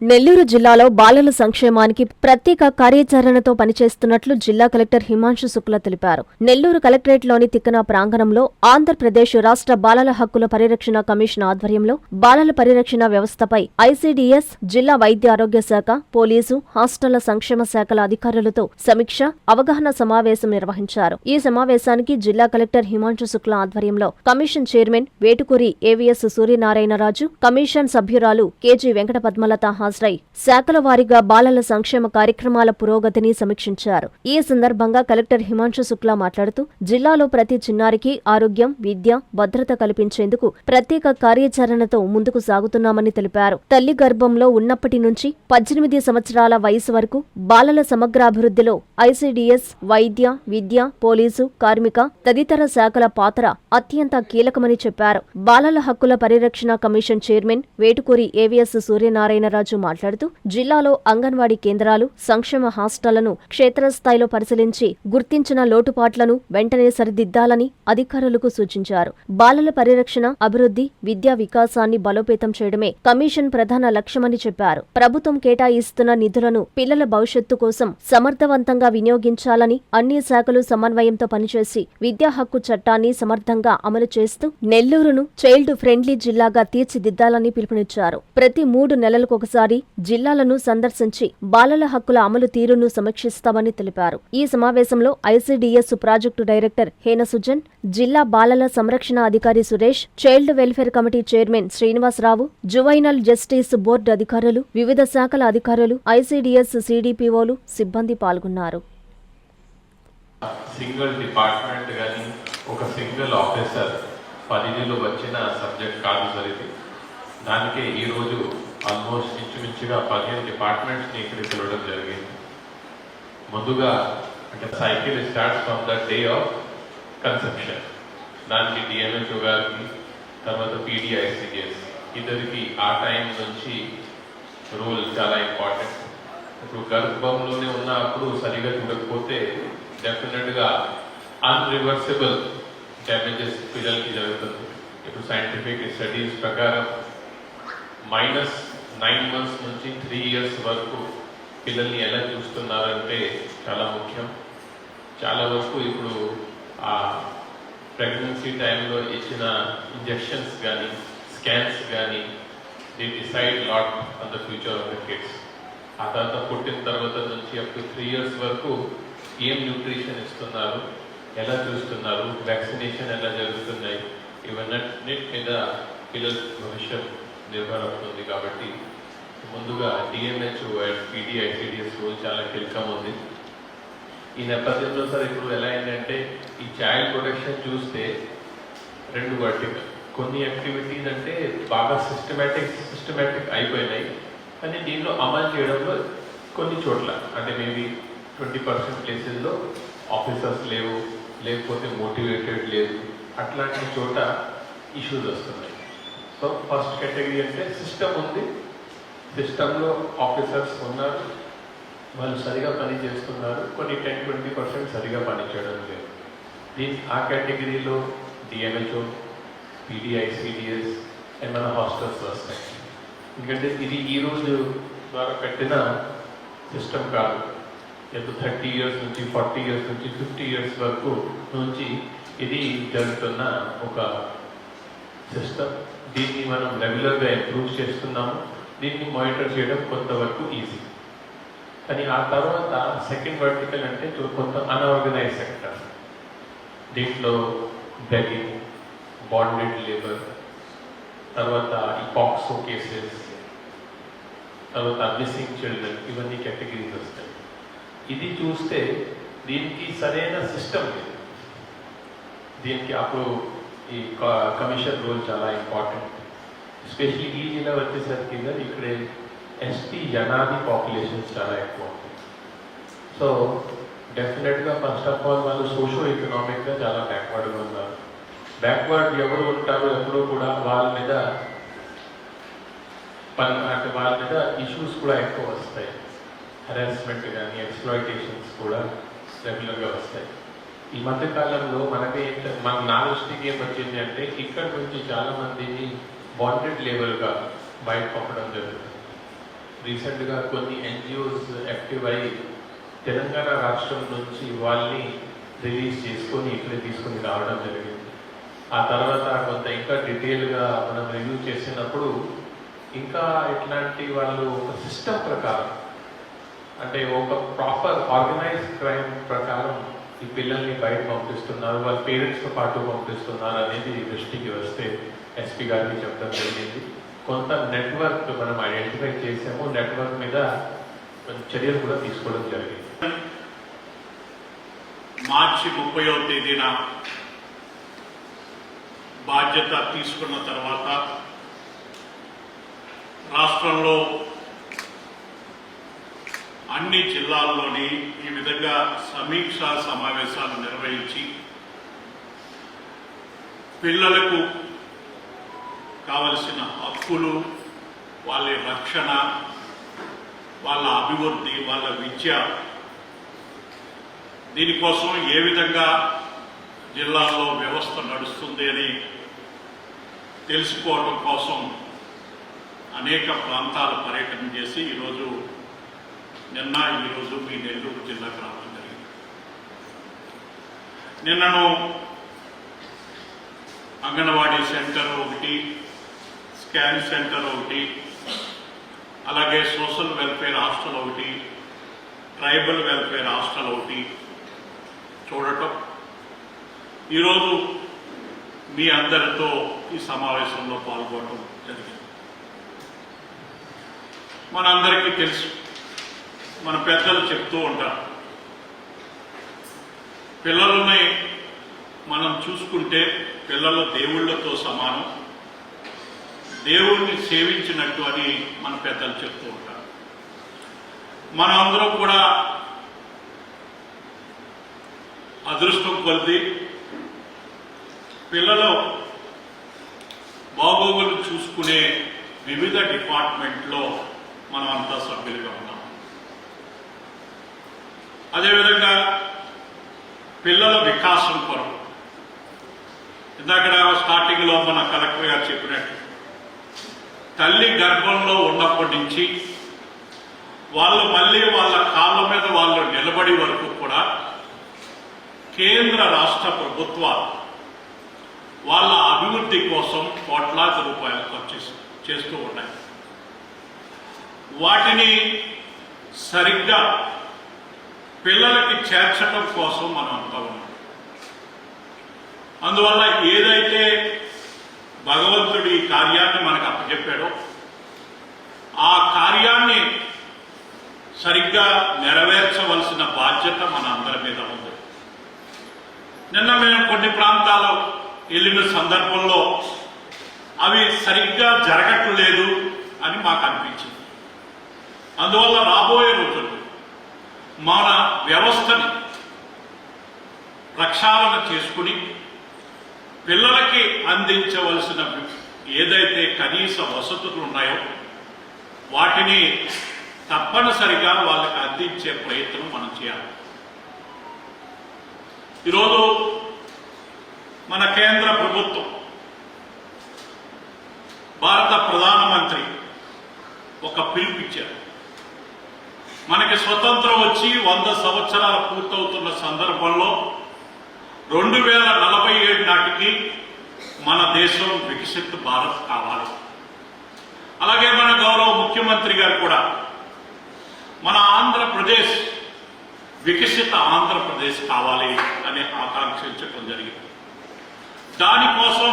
నెల్లూరు జిల్లాలో బాలల సంక్షేమానికి ప్రత్యేక కార్యాచరణతో పనిచేస్తున్నట్లు జిల్లా కలెక్టర్ హిమాంశు శుక్లా తెలిపారు. నెల్లూరు కలెక్టరేట్లోని తిక్కన ప్రాంగణంలో ఆంధ్రప్రదేశ్ రాష్ట్ర బాలల హక్కుల పరిరక్షణ కమిషన్ ఆధ్వర్యంలో బాలల పరిరక్షణ వ్యవస్థపై ఐసీడీఎస్, జిల్లా వైద్య ఆరోగ్య శాఖ, పోలీసు, హాస్టళ్ల సంక్షేమ శాఖల అధికారులతో సమీక్ష, అవగాహన సమావేశం నిర్వహించారు. ఈ సమావేశానికి జిల్లా కలెక్టర్ హిమాంశు శుక్లా ఆధ్వర్యంలో commission chairman Vetukuri AVS Suryanarayana Raju, commission సభ్యురాలు కేజీ వెంకట పద్మలత హాజరై శాఖల వారీగా బాలల సంక్షేమ కార్యక్రమాల పురోగతిని సమీక్షించారు. ఈ సందర్భంగా కలెక్టర్ హిమాంశు శుక్లా మాట్లాడుతూ జిల్లాలో ప్రతి చిన్నారికి ఆరోగ్యం, విద్య, భద్రత కల్పించేందుకు ప్రత్యేక కార్యాచరణతో ముందుకు సాగుతున్నామని తెలిపారు. తల్లి గర్భంలో ఉన్నప్పటి నుంచి 18 సంవత్సరాల వయసు వరకు బాలల సమగ్రాభివృద్ధిలో ఐసీడీఎస్, వైద్య, విద్య, పోలీసు, కార్మిక తదితర శాఖల పాత్ర అత్యంత కీలకమని చెప్పారు. బాలల హక్కుల పరిరక్షణ commission chairman Vetukuri AVS Suryanarayana Raju మాట్లాడుతూ జిల్లాలో అంగన్వాడీ కేంద్రాలు, సంక్షేమ హాస్టళ్లను క్షేత్రస్థాయిలో పరిశీలించి గుర్తించిన లోటుపాట్లను వెంటనే సరిదిద్దాలని అధికారులకు సూచించారు. బాలల పరిరక్షణ, అభివృద్ధి, విద్యా వికాసాన్ని బలోపేతం చేయడమే కమిషన్ ప్రధాన లక్ష్యమని చెప్పారు. ప్రభుత్వం కేటాయిస్తున్న నిధులను పిల్లల భవిష్యత్తు కోసం సమర్థవంతంగా వినియోగించాలని అన్ని శాఖలు సమన్వయంతో పనిచేసి విద్యా హక్కు చట్టాన్ని సమర్థంగా అమలు చేస్తూ నెల్లూరును చైల్డ్ ఫ్రెండ్లీ జిల్లాగా తీర్చిదిద్దాలని పిలుపునిచ్చారు. ప్రతి 3 నెలలకొకసారి జిల్లాలను సందర్శించి బాలల హక్కుల అమలు తీరును సమీక్షిస్తామని తెలిపారు. ఈ సమావేశంలో ICDS project director Hena Sujan, జిల్లా బాలల సంరక్షణ అధికారి Suresh, child welfare committee chairman Srinivasarao, juvenile justice board అధికారులు, వివిధ శాఖల అధికారులు, ఐసీడీఎస్ సిడిపిఓలు, సిబ్బంది పాల్గొన్నారు. సింగిల్ డిపార్ట్మెంట్ కానీ ఒక సింగిల్ ఆఫీసర్ పరిధిలో వచ్చిన సబ్జెక్ట్ కాదు సరిది. దానికే ఈరోజు ఆల్మోస్ట్ ఇంచుమించుగా 15 డిపార్ట్మెంట్స్ని ఇక్కడ పిలవడం జరిగింది. ముందుగా అంటే cycle starts from the day of conception. దానికి డిఎంహెచ్ఓ గారికి, తర్వాత పీడీఐసీడీఎస్ ఇద్దరికి ఆ టైం నుంచి రూల్ చాలా ఇంపార్టెంట్. ఇప్పుడు గర్భంలోనే ఉన్నప్పుడు సరిగా చూడకపోతే డెఫినెట్గా అన్రివర్సిబుల్ డ్యామేజెస్ పిల్లలకి జరుగుతుంది. ఇప్పుడు సైంటిఫిక్ స్టడీస్ ప్రకారం -9 months నుంచి 3 years వరకు పిల్లల్ని ఎలా చూస్తున్నారంటే చాలా ముఖ్యం. చాలా వరకు ఇప్పుడు ఆ ప్రెగ్నెన్సీ టైంలో ఇచ్చిన ఇంజెక్షన్స్ కానీ, స్కాన్స్ కానీ the decide lot on the future of the kids. ఆ తర్వాత పుట్టిన తర్వాత నుంచి అప్ టు 3 years వరకు ఏం న్యూట్రిషన్ ఇస్తున్నారు, ఎలా చూస్తున్నారు, వ్యాక్సినేషన్ ఎలా జరుగుతున్నాయి, ఇవన్నీ మీద పిల్లల భవిష్యత్ నిర్భరవుతుంది. కాబట్టి ముందుగా డిఎంహెచ్ఓ అండ్ పీడీఐసీడీఎస్ రోల్ చాలా కీలకం ఉంది. ఈ నేపథ్యంలో సార్ ఇప్పుడు ఎలా అయిందంటే ఈ చైల్డ్ ప్రొటెక్షన్ చూస్తే 2 వర్టికల్. కొన్ని యాక్టివిటీస్ అంటే బాగా సిస్టమేటిక్ అయిపోయినాయి, కానీ దీనిలో అమలు చేయడంలో కొన్ని చోట్ల అంటే మేబీ 20% ప్లేసెస్లో ఆఫీసర్స్ లేవు, లేకపోతే మోటివేటెడ్ లేదు, అట్లాంటి చోట ఇష్యూస్ వస్తున్నాయి. సో ఫస్ట్ కేటగిరీ అంటే సిస్టమ్ ఉంది, సిస్టంలో ఆఫీసర్స్ ఉన్నారు, వాళ్ళు సరిగా పని చేస్తున్నారు, కొన్ని 10-20% సరిగా పని చేయడం లేదు. ఆ కేటగిరీలో డిఎంహెచ్ఓ, పీడీఐసీడీఎస్ అండ్ మన హాస్టల్స్ వస్తాయి. ఎందుకంటే ఇది ఈరోజు ద్వారా పెట్టిన సిస్టమ్ కాదు. ఇప్పుడు 30 years నుంచి 40 years నుంచి 50 years వరకు నుంచి ఇది జరుగుతున్న ఒక సిస్టమ్. దీన్ని మనం రెగ్యులర్గా ఇంప్రూవ్ చేస్తున్నాము. దీన్ని మానిటర్ చేయడం కొంతవరకు ఈజీ. కానీ ఆ తర్వాత సెకండ్ వర్టికల్ అంటే కొంత అన్ఆర్గనైజ్ సెక్టర్. దీంట్లో బెగ్గింగ్, బాండెడ్ లేబర్, తర్వాత ఈ పాక్సో కేసెస్, తర్వాత మిస్సింగ్ చిల్డ్రన్, ఇవన్నీ కేటగిరీస్ వస్తాయి. ఇది చూస్తే దీనికి సరైన సిస్టమ్ లేదు. దీనికి అప్పుడు ఈ కమిషన్ రోల్ చాలా ఇంపార్టెంట్. ఎస్పెషలీ ఈ జిల్లా వచ్చేసరికి ఇక్కడే ఎస్టీ జనాభా పాపులేషన్స్ చాలా ఎక్కువ ఉంటుంది. సో డెఫినెట్గా ఫస్ట్ ఆఫ్ ఆల్ వాళ్ళు సోషో ఎకనామిక్గా చాలా బ్యాక్వర్డ్గా ఉన్నారు. బ్యాక్వర్డ్ ఎవరు ఉంటారో ఎప్పుడూ కూడా వాళ్ళ మీద ఇష్యూస్ కూడా ఎక్కువ వస్తాయి. హెరాస్మెంట్ కానీ ఎక్స్ప్లాయిటేషన్స్ కూడా రెగ్యులర్గా వస్తాయి. ఈ మధ్యకాలంలో మన నాలెడ్జ్కి ఏం వచ్చింది అంటే ఇక్కడ నుంచి చాలా మందిని బాండెడ్ లేబర్గా బయట పంపడం జరుగుతుంది. రీసెంట్గా కొన్ని ఎన్జిఓస్ యాక్టివ్ అయ్యి తెలంగాణ రాష్ట్రం నుంచి వాళ్ళని రిలీజ్ చేసుకొని ఇక్కడ తీసుకొని రావడం జరిగింది. ఆ తర్వాత కొంత ఇంకా డీటెయిల్గా మనం రివ్యూ చేసినప్పుడు ఇంకా ఇట్లాంటి వాళ్ళు ఒక సిస్టమ్ ప్రకారం, అంటే ఒక ప్రాపర్ ఆర్గనైజ్డ్ క్రైమ్ ప్రకారం ఈ పిల్లల్ని బయట పంపిస్తున్నారు, వాళ్ళ పేరెంట్స్తో పాటు పంపిస్తున్నారు అనేది దృష్టికి వస్తే ఎస్పీ గారికి చెప్పడం జరిగింది. కొంత నెట్వర్క్ మనం ఐడెంటిఫై చేసాము, నెట్వర్క్ మీద చర్యలు కూడా తీసుకోవడం జరిగింది. మార్చి 30వ తేదీన బాధ్యత తీసుకున్న తర్వాత రాష్ట్రంలో అన్ని జిల్లాల్లోని ఈ విధంగా సమీక్షా సమావేశాలు నిర్వహించి పిల్లలకు కావలసిన హక్కులు, వాళ్ళ రక్షణ, వాళ్ళ అభివృద్ధి, వాళ్ళ విద్య, దీనికోసం ఏ విధంగా జిల్లాలో వ్యవస్థ నడుస్తుంది అని తెలుసుకోవడం కోసం అనేక ప్రాంతాల పర్యటన చేసి ఈరోజు మీ నెల్లూరు జిల్లాకు రావడం జరిగింది. నిన్నను అంగన్వాడీ సెంటర్ ఒకటి, స్కాన్ సెంటర్ ఒకటి, అలాగే సోషల్ వెల్ఫేర్ హాస్టల్ ఒకటి, ట్రైబల్ వెల్ఫేర్ హాస్టల్ ఒకటి చూడటం, ఈరోజు మీ అందరితో ఈ సమావేశంలో పాల్గొనడం జరిగింది. మనందరికీ తెలుసు, మన పెద్దలు చెప్తూ ఉంటారు, పిల్లలని మనం చూసుకుంటే పిల్లలు దేవుళ్ళతో సమానం, దేవుణ్ణి సేవించినట్టు అని మన పెద్దలు చెప్తూ ఉంటారు. మనందరం కూడా అదృష్టం కొద్ది పిల్లలు బాగోగులు చూసుకునే వివిధ డిపార్ట్మెంట్లో మనం అంతా సభ్యులుగా ఉన్నాం. అదేవిధంగా పిల్లల వికాసం కొరకు ఇందాక స్టార్టింగ్లో మన కలెక్టర్ గారు చెప్పినట్టు తల్లి గర్భంలో ఉన్నప్పటి నుంచి వాళ్ళు మళ్ళీ వాళ్ళ కాళ్ళ మీద వాళ్ళు నిలబడి వరకు కూడా కేంద్ర రాష్ట్ర ప్రభుత్వాలు వాళ్ళ అభివృద్ధి కోసం కోట్లాది రూపాయలు ఖర్చు చేస్తూ ఉన్నాయి. వాటిని సరిగ్గా పిల్లలకి చేర్చడం కోసం మనం అంతా ఉన్నాం. అందువల్ల ఏదైతే భగవంతుడి ఈ కార్యాన్ని మనకు అప్పచెప్పాడో ఆ కార్యాన్ని సరిగ్గా నెరవేర్చవలసిన బాధ్యత మన అందరి మీద ఉంది. నిన్న మేము కొన్ని ప్రాంతాలు వెళ్ళిన సందర్భంలో అవి సరిగ్గా జరగట్లేదు అని మాకు అనిపించింది. అందువల్ల రాబోయే రోజుల్లో మన వ్యవస్థని ప్రక్షాళన చేసుకుని పిల్లలకి అందించవలసిన ఏదైతే కనీస వసతులు ఉన్నాయో వాటిని తప్పనిసరిగా వాళ్ళకి అందించే ప్రయత్నం మనం చేయాలి. ఈరోజు మన కేంద్ర ప్రభుత్వం, భారత ప్రధానమంత్రి ఒక పిలుపిచ్చారు. మనకి స్వతంత్రం వచ్చి 100 సంవత్సరాలు పూర్తవుతున్న సందర్భంలో 2047 నాటికి మన దేశం వికసిత్ భారత్ కావాలి. అలాగే మన గౌరవ ముఖ్యమంత్రి గారు కూడా మన ఆంధ్రప్రదేశ్ వికసిత ఆంధ్రప్రదేశ్ కావాలి అని ఆకాంక్షించడం జరిగింది. దానికోసం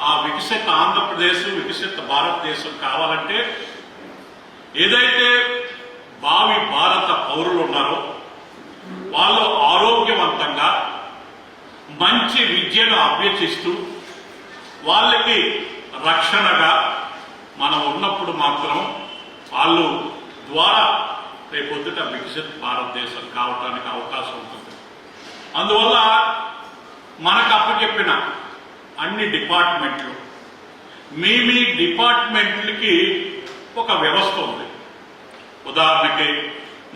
ఆ వికసిత ఆంధ్రప్రదేశ్, వికసిత భారతదేశం కావాలంటే ఏదైతే భావి భారత పౌరులు ఉన్నారో వాళ్ళు ఆరోగ్యవంతంగా మంచి విద్యను అభ్యసిస్తూ వాళ్ళకి రక్షణగా మనం ఉన్నప్పుడు మాత్రం వాళ్ళు ద్వారా రేపొద్దుట వికసిత్ భారతదేశం కావడానికి అవకాశం ఉంటుంది. అందువల్ల మనకు అప్పచెప్పిన అన్ని డిపార్ట్మెంట్లు, మీ డిపార్ట్మెంట్లకి ఒక వ్యవస్థ ఉంది. ఉదాహరణకి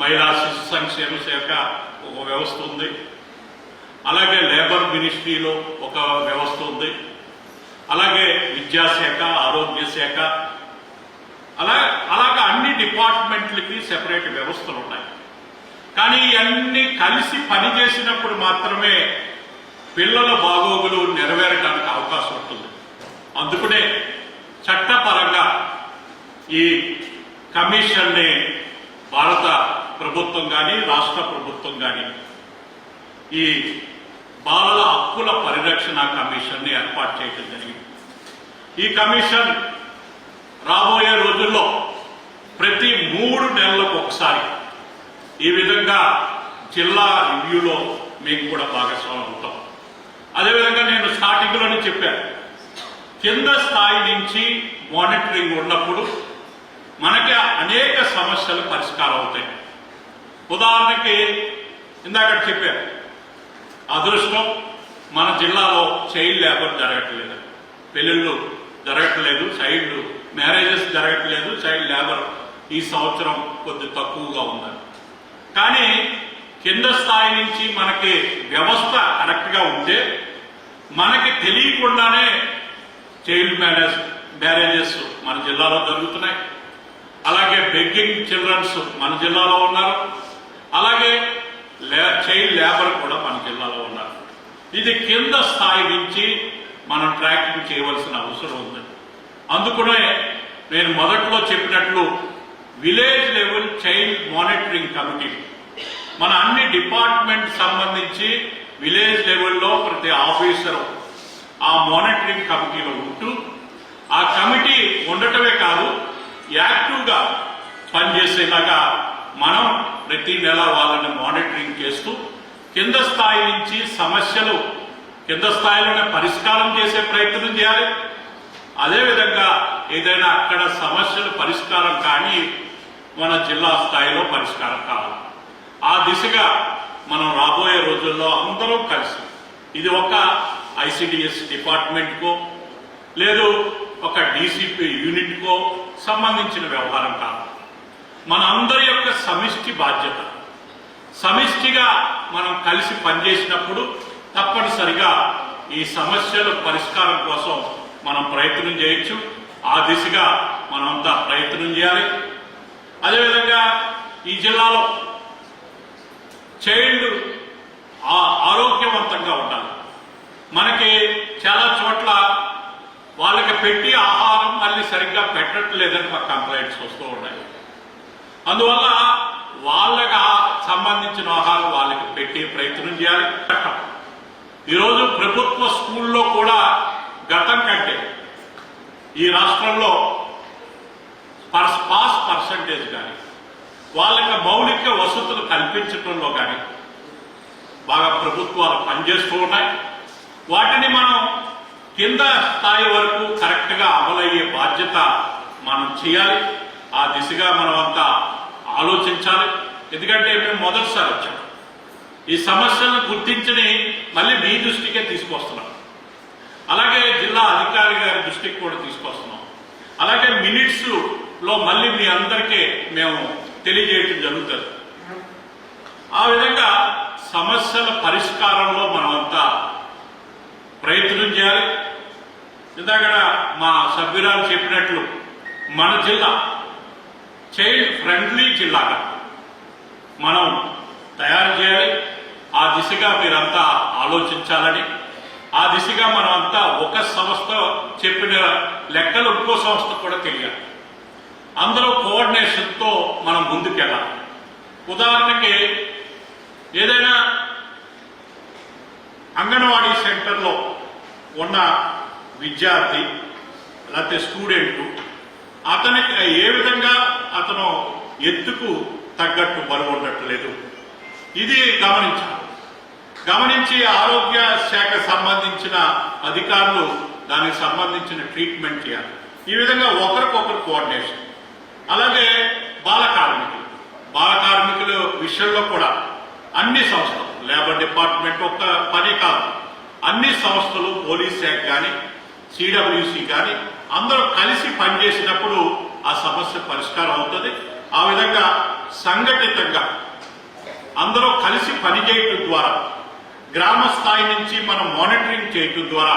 మహిళా శిశు సంక్షేమ శాఖ ఒక వ్యవస్థ ఉంది, అలాగే లేబర్ మినిస్ట్రీలో ఒక వ్యవస్థ ఉంది, అలాగే విద్యాశాఖ, ఆరోగ్య శాఖ, అలాగా అన్ని డిపార్ట్మెంట్లకి సెపరేట్ వ్యవస్థలు ఉన్నాయి. కానీ ఇవన్నీ కలిసి పనిచేసినప్పుడు మాత్రమే పిల్లల బాగోగులు నెరవేరడానికి అవకాశం ఉంటుంది. అందుకనే చట్టపరంగా ఈ కమిషన్ని భారత ప్రభుత్వం కానీ రాష్ట్ర ప్రభుత్వం కానీ ఈ బాలల హక్కుల పరిరక్షణ కమిషన్ని ఏర్పాటు చేయడం జరిగింది. ఈ కమిషన్ రాబోయే రోజుల్లో ప్రతి 3 నెలలకు ఒకసారి ఈ విధంగా జిల్లా రివ్యూలో మీకు కూడా భాగస్వామ్యం అవుతాం. అదేవిధంగా నేను స్టార్టింగ్లోనే చెప్పాను, కింద స్థాయి నుంచి మానిటరింగ్ ఉన్నప్పుడు మనకి అనేక సమస్యలు పరిష్కారం అవుతాయి. ఉదాహరణకి ఇందాక చెప్పారు, అదృష్టం మన జిల్లాలో చైల్డ్ లేబర్ జరగట్లేదు, పెళ్ళిళ్ళు జరగట్లేదు, చైల్డ్ మ్యారేజెస్ జరగట్లేదు, చైల్డ్ లేబర్ ఈ సంవత్సరం కొద్ది తక్కువగా ఉంది. కానీ కింద స్థాయి నుంచి మనకి వ్యవస్థ కరెక్ట్గా ఉంటే మనకి తెలియకుండానే చైల్డ్ మ్యారేజెస్ మన జిల్లాలో జరుగుతున్నాయి. అలాగే బెగ్గింగ్ చిల్డ్రన్స్ మన జిల్లాలో ఉన్నారు. అలాగే చైల్డ్ లేబర్ కూడా మన జిల్లాలో ఉన్నారు. ఇది కింద స్థాయి నుంచి మనం ట్రాకింగ్ చేయవలసిన అవసరం ఉంది. అందుకనే నేను మొదట్లో చెప్పినట్లు village level child monitoring committee మన అన్ని డిపార్ట్మెంట్ సంబంధించి విలేజ్ లెవెల్లో ప్రతి ఆఫీసరు ఆ మానిటరింగ్ కమిటీలో ఉంటూ ఆ కమిటీ ఉండటమే కాదు యాక్టివ్గా పనిచేసేలాగా మనం ప్రతి నెల వాళ్ళని మానిటరింగ్ చేస్తూ కింద స్థాయి నుంచి సమస్యలు కింద స్థాయిలోనే పరిష్కారం చేసే ప్రయత్నం చేయాలి. అదేవిధంగా ఏదైనా అక్కడ సమస్యలు పరిష్కారం కానీ మన జిల్లా స్థాయిలో పరిష్కారం కావాలి. ఆ దిశగా మనం రాబోయే రోజుల్లో అందరం కలిసి, ఇది ఒక ఐసిడిఎస్ డిపార్ట్మెంట్కో లేదు ఒక డీసీపీ యూనిట్కో సంబంధించిన వ్యవహారం కాదు, మన అందరి యొక్క సమిష్టి బాధ్యత. సమిష్టిగా మనం కలిసి పనిచేసినప్పుడు తప్పనిసరిగా ఈ సమస్యల పరిష్కారం కోసం మనం ప్రయత్నం చేయొచ్చు. ఆ దిశగా మనమంతా ప్రయత్నం చేయాలి. అదేవిధంగా ఈ జిల్లాలో చైల్డ్ ఆరోగ్యవంతంగా ఉండాలి. మనకి చాలా చోట్ల వాళ్ళకి పెట్టి ఆహారం మళ్ళీ సరిగ్గా పెట్టట్లేదని మాకు కంప్లైంట్స్ వస్తూ ఉన్నాయి. అందువల్ల వాళ్ళకి సంబంధించిన ఆహారం వాళ్ళకి పెట్టే ప్రయత్నం చేయాలి. ఈరోజు ప్రభుత్వ స్కూల్లో కూడా గతం కంటే ఈ రాష్ట్రంలో పాస్ పర్సంటేజ్ కానీ వాళ్ళకి మౌలిక వసతులు కల్పించడంలో కానీ బాగా ప్రభుత్వాలు పనిచేస్తూ ఉన్నాయి. వాటిని మనం కింద స్థాయి వరకు కరెక్ట్గా అమలయ్యే బాధ్యత మనం చేయాలి. ఆ దిశగా మనం అంతా ఆలోచించాలి. ఎందుకంటే మేము మొదటిసారి వచ్చాం, ఈ సమస్యలను గుర్తించని మళ్ళీ మీ దృష్టికే తీసుకొస్తున్నాం. అలాగే జిల్లా అధికారి గారి దృష్టికి కూడా తీసుకొస్తున్నాం. అలాగే మినిట్స్ లో మళ్ళీ మీ అందరికీ మేము తెలియజేయటం జరుగుతుంది. ఆ విధంగా సమస్యల పరిష్కారంలో మనమంతా ప్రయత్నం చేయాలి. ఇందాక మా సభ్యురాలు చెప్పినట్లు మన జిల్లా చైల్డ్ ఫ్రెండ్లీ జిల్లాగా మనం తయారు చేయాలి. ఆ దిశగా మీరంతా ఆలోచించాలని, ఆ దిశగా మనమంతా ఒక సంస్థ చెప్పిన లెక్కలు ఇంకో సంస్థ కూడా తెలియాలి. అందరూ కోఆర్డినేషన్తో మనం ముందుకెళ్ళాలి. ఉదాహరణకి ఏదైనా అంగన్వాడీ సెంటర్లో ఉన్న విద్యార్థి లేకపోతే స్టూడెంట్ అతనికి ఏ విధంగా అతను ఎత్తుకు తగ్గట్టు బరువు ఉండట్లేదు, ఇది గమనించి ఆరోగ్య శాఖ సంబంధించిన అధికారులు దానికి సంబంధించిన ట్రీట్మెంట్ చేయాలి. ఈ విధంగా ఒకరికొకరు కోఆర్డినేషన్. అలాగే బాల కార్మికుల విషయంలో కూడా అన్ని సంస్థలు, లేబర్ డిపార్ట్మెంట్ ఒక్క పని కాదు, అన్ని సంస్థలు, పోలీస్ శాఖ కానీ సిడబ్ల్యూసి కానీ అందరూ కలిసి పనిచేసినప్పుడు ఆ సమస్య పరిష్కారం అవుతుంది. ఆ విధంగా సంఘటితంగా అందరూ కలిసి పనిచేయటం ద్వారా, గ్రామ స్థాయి నుంచి మనం మానిటరింగ్ చేయటం ద్వారా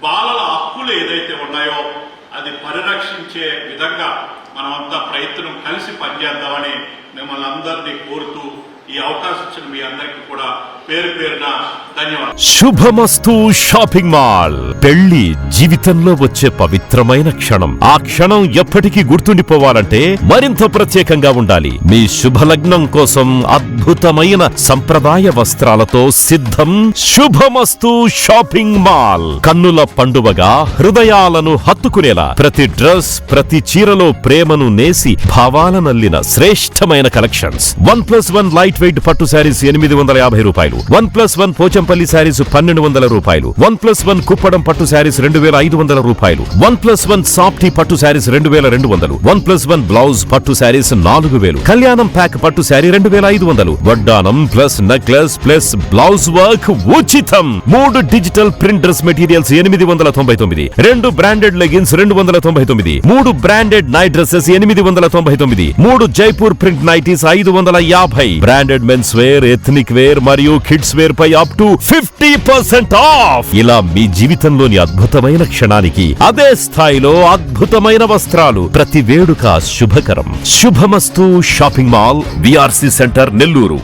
బాలల హక్కులు ఏదైతే ఉన్నాయో అది పరిరక్షించే విధంగా మనమంతా ప్రయత్నం కలిసి పనిచేద్దామని మిమ్మల్ని అందరినీ కోరుతూ ఈ అవకాశం ఇచ్చిన మీ అందరికీ కూడా పేరు పేరున ధన్యవాదాలు. శుభమస్తు షాపింగ్ మాల్. పెళ్లి జీవితంలో వచ్చే పవిత్రమైన క్షణం. ఆ క్షణం ఎప్పటికీ గుర్తుండిపోవాలంటే మరింత ప్రత్యేకంగా ఉండాలి. మీ శుభలగ్నం కోసం అద్భుతమైన సంప్రదాయ వస్త్రాలతో సిద్ధం శుభమస్తు షాపింగ్ మాల్. కన్నుల పండువగా హృదయాలను హత్తుకునేలా ప్రతి డ్రెస్, ప్రతి చీరలో ప్రేమను నేసి భావాలనల్లిన శ్రేష్టమైన కలెక్షన్స్. 1+1 లైట్ వెయిట్ పట్టు శారీస్ 850 రూపాయలు, 1+1 పోచంపల్లి శారీస్ 1200 రూపాయలు, 1+1 కుప్పడం పట్టు శారీస్ 2500 రూపాయలు, 1+1 సాఫ్టీ పట్టు శారీస్ 2200, 1+1 బ్లౌజ్ పట్టు శారీస్ 4000, కళ్యాణం ప్యాక్ పట్టు శారీ 2500, వడ్డానం plus necklace plus blouse work ఉచితం. 3 digital print dress materials 899, 2 branded leggings 299, 3 branded night dresses 899, 3 Jaipur print nighties 550, branded men's wear, ethnic wear మరియు కిడ్స్ వేర్ పై అప్ టు 50% ఆఫ్. ఇలా మీ జీవితంలోని అద్భుతమైన క్షణానికి అదే స్థాయిలో అద్భుతమైన వస్త్రాలు. ప్రతి వేడుక శుభకరం. శుభమస్తు shopping mall, VRC centre, Nellore.